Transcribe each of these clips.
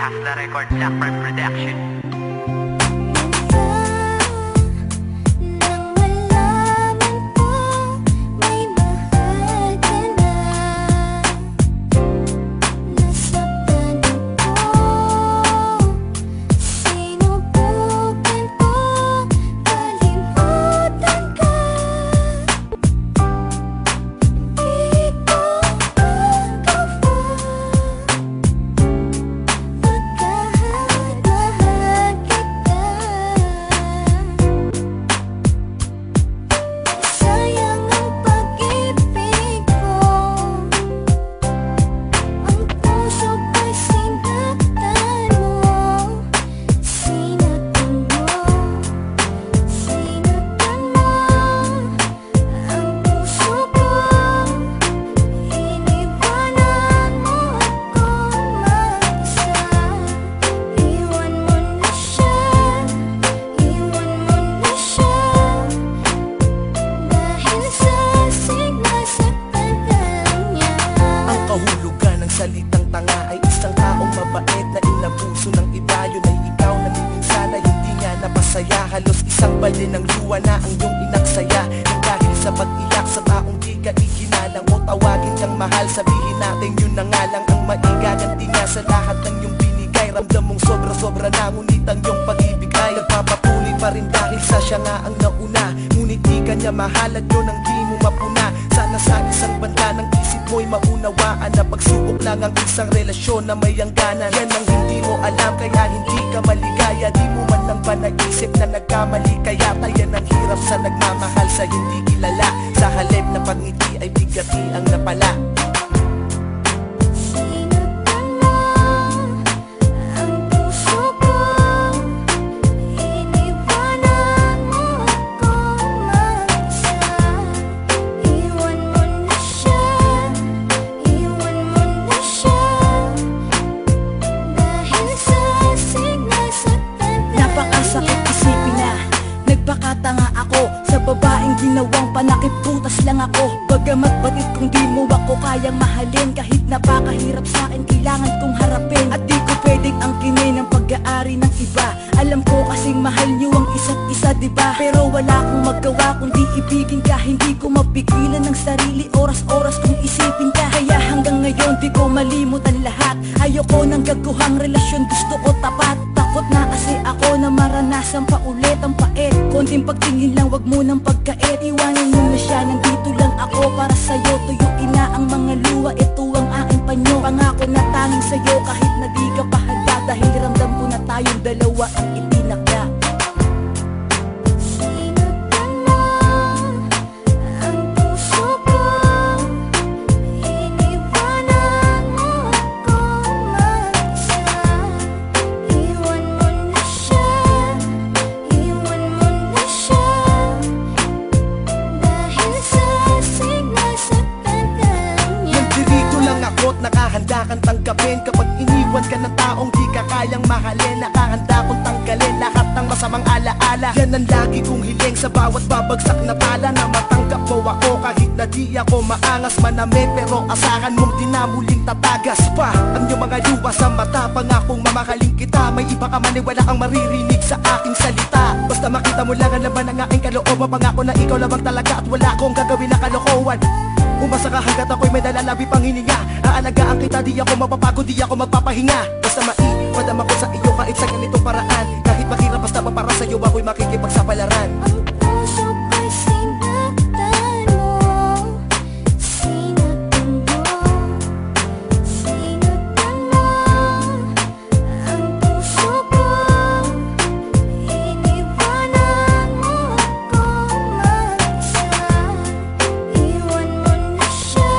Hustler Record, Blackbird Production. Salitang tanga ay isang taong mabait na inabuso ng iba. Yun ay ikaw na sana hindi nga napasaya. Halos isang balde ng luwa na ang iyong inaksaya. Nang dahil sa pag-iyak sa taong di ka ikinalang o tawagin kang mahal, sabihin natin yun na nga lang ang maigaganti nga sa lahat ng iyong binigay. Ramdam mong sobra-sobra na ngunit ang iyong pag-ibig ay nagpapatuloy pa rin dahil sa siya nga ang nauna. Ngunit di ka niya mahal at yun ang di mo mapuna. Sana sa isang banda ng isip mo'y maunawaan na pagsubok lang ang isang relasyon na may hangganan. Yan ang hindi mo alam kaya hindi ka maligaya. Di mo man lang ba naisip na nagkamali kaya tayan ang hirap sa nagmamahal sa hindi kilala. Sa halip na pagngiti ay bigati ang napala. Nagpakatanga ako sa babaeng ginawang panakip, butas lang ako. Bagamat batid kung di mo ako kayang mahalin, kahit napakahirap sa akin kailangan kong harapin. At di ko pwedeng angkinin ang pag-aari ng iba. Alam ko kasing mahal niyo ang isa't isa, diba? Pero wala akong magawa kundi ibigin ka. Hindi ko mapigilan ng sarili, oras-oras kung isipin ka. Kaya hanggang ngayon di ko malimutan lahat. Ayoko ng gaguhang relasyon, gusto ko tapat. Takot na kasi ako na maranasan pa ulit ang pait. Konting pagtingin lang, wag mo nang pagkait. Iwanan mo na siya, nandito lang ako para sa'yo. Tuyuin na ang mga luha, ito ang aking panyo. Pangako na tanging sa'yo kahit na di ka pa handa. Dahil ramdam ko na tayong dalawa ang itinakda. Nakahanda kang tanggapin kapag iniwan ka ng taong di ka kayang mahalin. Nakahanda kong tanggalin lahat ng masamang alaala. Yan ang lagi kong hiling sa bawat babagsak na pala. Na matanggap mo ako kahit na di ako maangas manamit. Pero asahan mong di na muling tatagas pa ang iyong mga luha sa mata. Pangakong mamahaling kita, may iba ka man wala kang maririnig sa aking salita. Basta makita mo lang ang laman ng aking kalooban. Pangako na ikaw lamang talaga at wala akong gagawin na kalokohan. Umasa ka hanggat ako'y may dalalabi pang hininga. Aalagaan kita, di ako mapapagod, di ako magpapahinga. Basta maipadama ko sa iyo kahit sa ganitong paraan. Kahit mahirap basta pa para sa'yo ako'y makikipagsapalaran. Ang puso ko'y sinaktan mo, sinaktan mo, sinaktan mo. Ang puso ko, iniwanan mo ako mag-isa. Iwan mo na siya,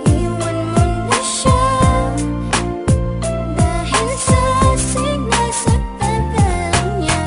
iwan mo na siya. Dahil sa sinasaktan ka niya.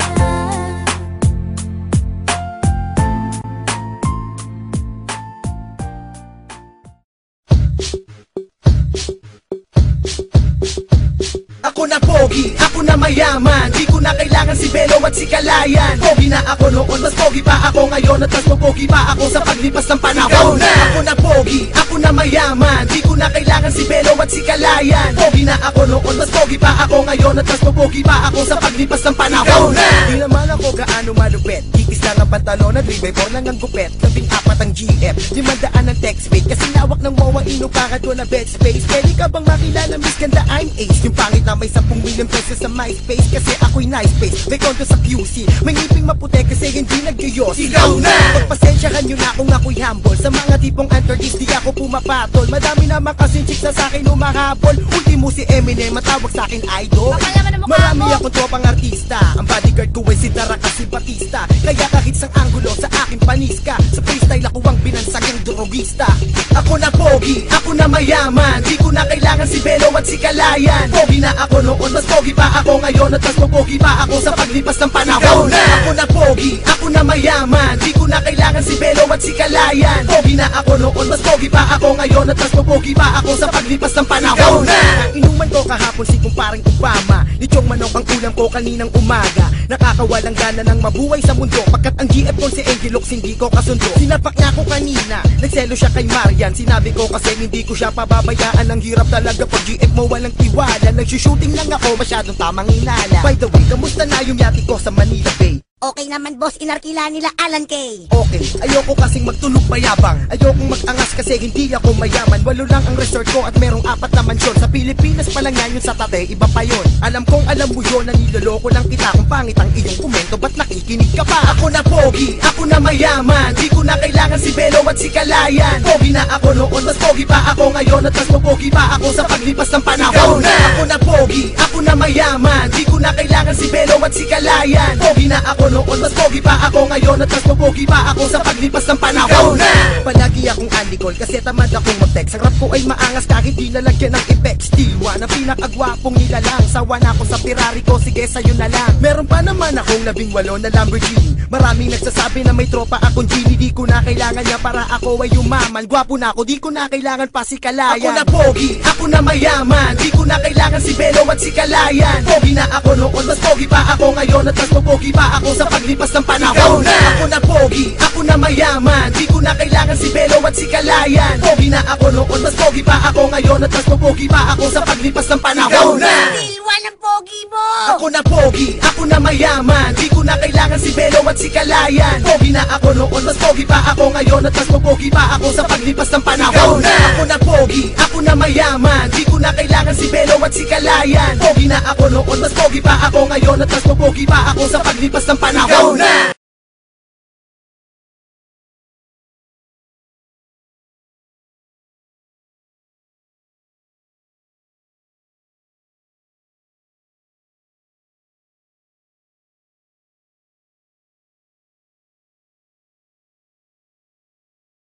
Ako na pogi, ako na mayaman. Di ko na kailangan si Belo at si Kalayan. Pogi na ako noon, mas pogi pa ako ngayon. At mas pogi pa ako sa paglipas ng panahon. Ikaw na! Ako na pogi, ako na mayaman. Di ko na kailangan si Belo at si Kalayan. Pogi na ako noon, mas pogi pa ako ngayon, at mas mapogi pa ako sa paglipas ng panahon. Di naman ako gaano malupet, kikis lang ang pantalon at 3x4 lang ang gupet. 14 ang GF, 500 ang text fake, kasi lawak ng MOA inupakan ko na bed space. Pwede ka bang makilala Miss Ganda, I'm Ace? Yung pangit na may 10 million pesos sa MySpace, kasi ako'y nice face. May konto sa QC, may ngiping maputi kasi hindi nag-yos. Ikaw na! Pagpasensyahan nyo na kung ako'y humble, sa mga tipong underdis di ako pumapatol. Madami naman kasing chicks na sa'kin umahabol. Ultimo si Eminem, matawag sa'kin idol. Marami akong tropang artista, ang bodyguard ko ay si Dara kasi Batista. Kaya kahit sang anggulo sa aking paniska, sa freestyle ako ang binansagang drogista. Ako na pogi, ako na mayaman, di ko na kailangan si Belo at si Kalayan. Pogi na ako noon, mas pogi pa ako ngayon, at mas mapogi pa ako sa paglipas ng panahon. Ako na pogi, ako na mayaman, di ko na kailangan si Belo at si Kalayan. Pogi na ako noon, mas pogi pa ako ngayon, at mas mapogi pa ako sa paglipas ng panahon. Ang inuman ko kahapon si kumparing Obama, lechong manok ang ulam ko kaninang umaga. Nakakawalang gana ng mabuhay sa mundo, pagkat ang GF ko si Angelox hindi ko kasundo. Sinapak niya ako kanina, nagselo siya kay Marian. Sinabi ko kasi hindi ko siya pababayaan. Ang hirap talaga pag GF mo walang tiwala. Nagsushooting lang ako, masyadong tamang inala. By the way, kamusta na yung yati ko sa Manila Bay? Okay naman boss, inarkila nila Alan K. Okay, ayoko kasing magtulog mayabang, ayokong mag-angas kasi hindi ako mayaman. 8 lang ang resort ko at merong 4 na mansyon. Sa Pilipinas pa lang yan, yung sa Tate, iba pa yon. Alam kong alam mo yun, naniloloko lang kita. Kung pangit ang iyong komento, ba't nakikinig ka pa? Ako na pogi, ako na mayaman, di ko na kailangan si Belo at si Kalayan. Pogi na ako noon, mas pogi pa ako ngayon, at mas mapogi pa ako sa paglipas ng panahon. Ako na pogi, ako na mayaman, di ko na kailangan si Belo at si Kalayan. Pogi na ako noon, mas pogi pa ako ngayon, at mas mapogi pa ako sa paglipas ng panahon. Palagi akong andigol kasi tamad akong mag-text. Ang rap ko ay maangas kahit di nalagyan ng effects. Diwa na pinakagwapong nilalang, sawa na ako sa Ferrari ko, sige sa'yo na lang. Meron pa naman akong 18 na Lamborghini. Maraming nagsasabi na may tropa akong genie. Di ko na kailangan niya para ako ay yumaman. Gwapo na ako, di ko na kailangan pa si Kalayan. Ako na pogi, ako na mayaman, di ko na kailangan si Belo at si Kalayan. Pogi na ako noon, mas pogi pa ako ngayon, at mas mapogi pa ako sa paglipas ng panahon. Ako na pogi, ako na mayaman, di ko na kailangan si Belo at si Kalayan. Pogi na ako noon, mas pogi pa ako ngayon, at mas mapogi pa ako sa paglipas ng panahon. Silwa ng pogi mo. Ako na pogi, ako na mayaman, di ko na kailangan si Belo at si Kalayan. Pogi na ako noon, mas pogi pa ako ngayon, at mas mapogi pa ako sa paglipas ng panahon. Ako na pogi, ako na mayaman, di ko na kailangan si Belo at si Kalayan. Pogi na ako noon, mas pogi pa ako ngayon, at mas mapogi pa ako sa paglipas ng panahon.